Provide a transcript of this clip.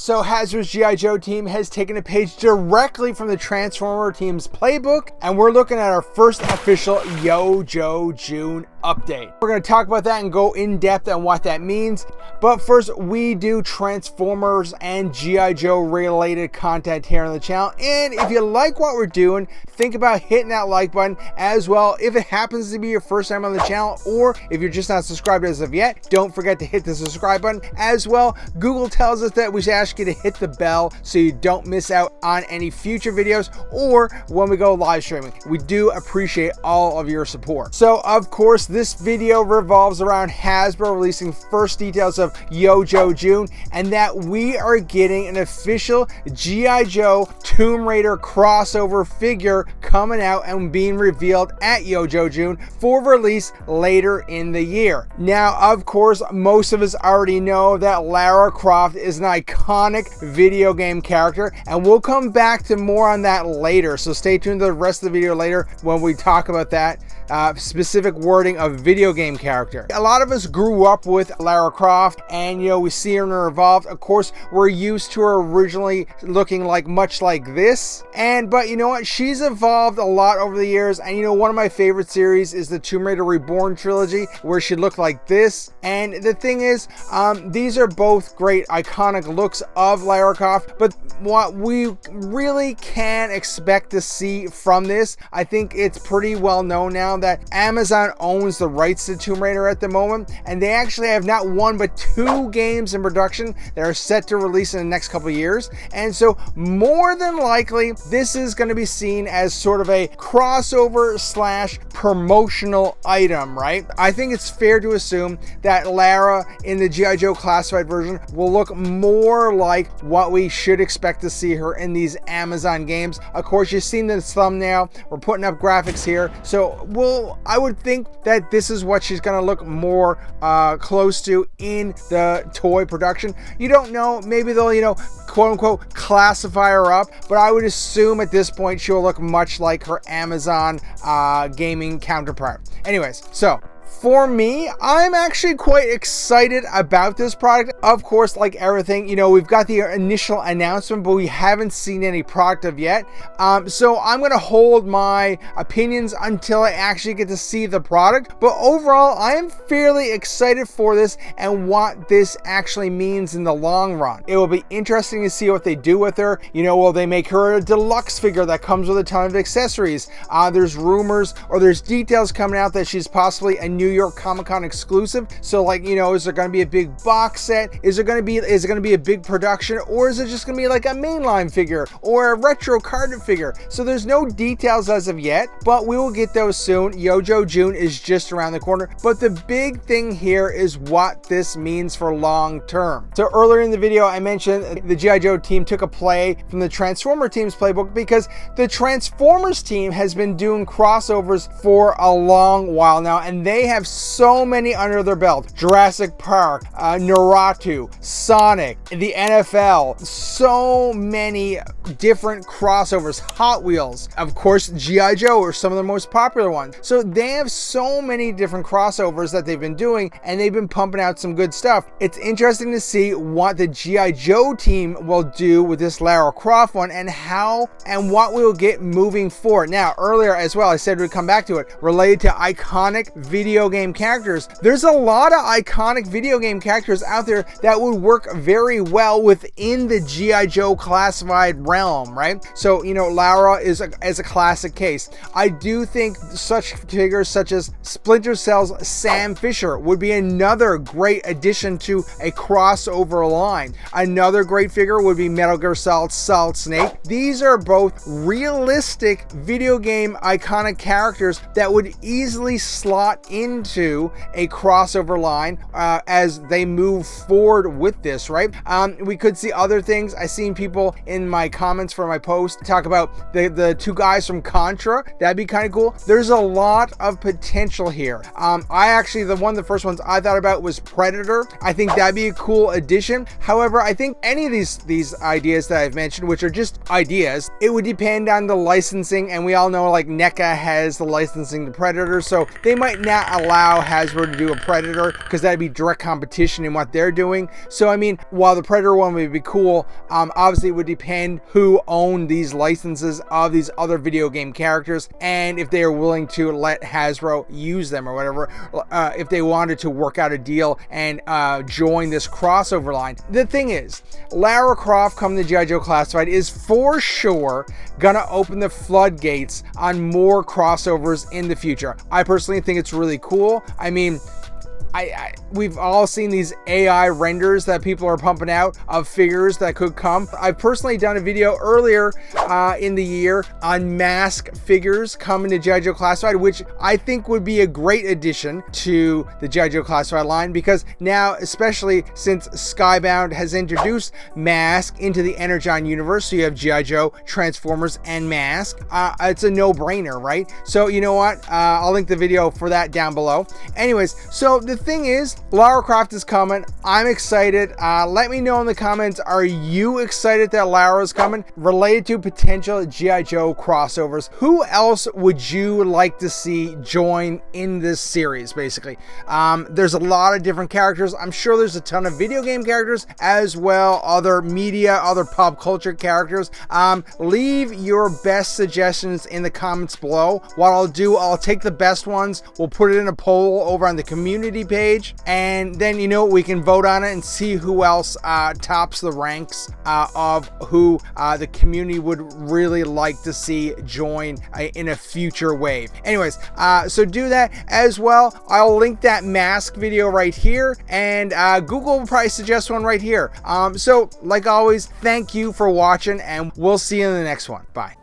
So Hasbro's G.I. Joe team has taken a page directly from the Transformer team's playbook, and we're looking at our first official Yo Joe June update. We're going to talk about that and go in depth on what that means. But first, we do Transformers and G.I. Joe related content here on the channel. And if you like what we're doing, think about hitting that like button as well. If it happens to be your first time on the channel, or if you're just not subscribed as of yet, don't forget to hit the subscribe button as well. Google tells us that we should ask you to hit the bell so you don't miss out on any future videos or when we go live streaming. We do appreciate all of your support. So of course, this video revolves around Hasbro releasing first details of Yo Joe June, and that we are getting an official G.I. Joe Tomb Raider crossover figure coming out and being revealed at Yo Joe June for release later in the year. Now, of course, most of us already know that Lara Croft is an iconic video game character, and we'll come back to more on that later. So stay tuned to the rest of the video later when we talk about that specific wording of video game character. A lot of us grew up with Lara Croft, and we see her evolved. Of course, we're used to her originally looking much like this, but you know what, she's evolved a lot over the years. And one of my favorite series is the Tomb Raider Reborn trilogy, where she looked like this. And the thing is, these are both great iconic looks of Lara Croft, but what we really can expect to see from this, I think it's pretty well known now that Amazon owns the rights to Tomb Raider at the moment, and they actually have not one but 2 games in production that are set to release in the next couple of years. And so more than likely, this is going to be seen as sort of a crossover slash promotional item, right? I think it's fair to assume that Lara in the G.I. Joe classified version will look more like what we should expect to see her in these Amazon games. Of course, you've seen this thumbnail. We're putting up graphics here, so I would think that this is what she's going to look more close to in the toy production. You don't know, maybe they'll quote unquote classify her up, but I would assume at this point she'll look much like her Amazon gaming counterpart. Anyways, so for me, I'm actually quite excited about this product. Of course, like everything, we've got the initial announcement, but we haven't seen any product of yet. So I'm going to hold my opinions until I actually get to see the product. But overall, I am fairly excited for this and what this actually means in the long run. It will be interesting to see what they do with her. Will they make her a deluxe figure that comes with a ton of accessories? There's rumors or there's details coming out that she's possibly a New York Comic-Con exclusive. So is there going to be a big box set? Is it going to be a big production, or is it just going to be like a mainline figure or a retro carded figure? So there's no details as of yet, but we will get those soon. Yo Joe June is just around the corner, but the big thing here is what this means for long term. So earlier in the video, I mentioned the G.I. Joe team took a play from the Transformer team's playbook, because the Transformers team has been doing crossovers for a long while now, and they have so many under their belt. Jurassic Park, Naruto, Sonic, the NFL, so many different crossovers. Hot Wheels, of course, G.I. Joe are some of the most popular ones. So they have so many different crossovers that they've been doing, and they've been pumping out some good stuff. It's interesting to see what the G.I. Joe team will do with this Lara Croft one, and how and what we will get moving forward. Now, earlier as well, I said we'd come back to it, related to iconic video game characters. There's a lot of iconic video game characters out there that would work very well within the G.I. Joe classified realm, right? So, Lara is a classic case. I do think such figures such as Splinter Cell's Sam Fisher would be another great addition to a crossover line. Another great figure would be Metal Gear Solid Snake. These are both realistic video game iconic characters that would easily slot into a crossover line as they move forward with this, right? We could see other things. I've seen people in my comments for my post talk about the 2 guys from Contra. That'd be kind of cool. There's a lot of potential here. The first ones I thought about was Predator. I think that'd be a cool addition. However, I think any of these ideas that I've mentioned, which are just ideas, it would depend on the licensing, and we all know NECA has the licensing to Predator, so they might not allow Hasbro to do a Predator because that'd be direct competition in what they're doing. So I mean, while the Predator one would be cool, obviously it would depend who owned these licenses of these other video game characters and if they are willing to let Hasbro use them or whatever, if they wanted to work out a deal and join this crossover line. The thing is, Lara Croft coming to G.I. Joe Classified is for sure gonna open the floodgates on more crossovers in the future. I personally think it's really cool. I mean, we've all seen these AI renders that people are pumping out of figures that could come. I've personally done a video earlier in the year on mask figures coming to G.I. Joe Classified, which I think would be a great addition to the G.I. Joe Classified line, because now, especially since Skybound has introduced mask into the Energon universe, so you have G.I. Joe, Transformers, and mask, it's a no-brainer, right? So you know what? I'll link the video for that down below. Anyways, so the thing is, Lara Croft is coming. I'm excited. Let me know in the comments, are you excited that Lara is coming? Related to potential G.I. Joe crossovers, who else would you like to see join in this series, basically? There's a lot of different characters. I'm sure there's a ton of video game characters as well, other media, other pop culture characters. Leave your best suggestions in the comments below. What I'll do, I'll take the best ones, we'll put it in a poll over on the community page, and then we can vote on it and see who else tops the ranks of who the community would really like to see join in a future wave. Anyways, so do that as well. I'll link that mask video right here, and Google will probably suggest one right here. So like always, thank you for watching, and we'll see you in the next one. Bye.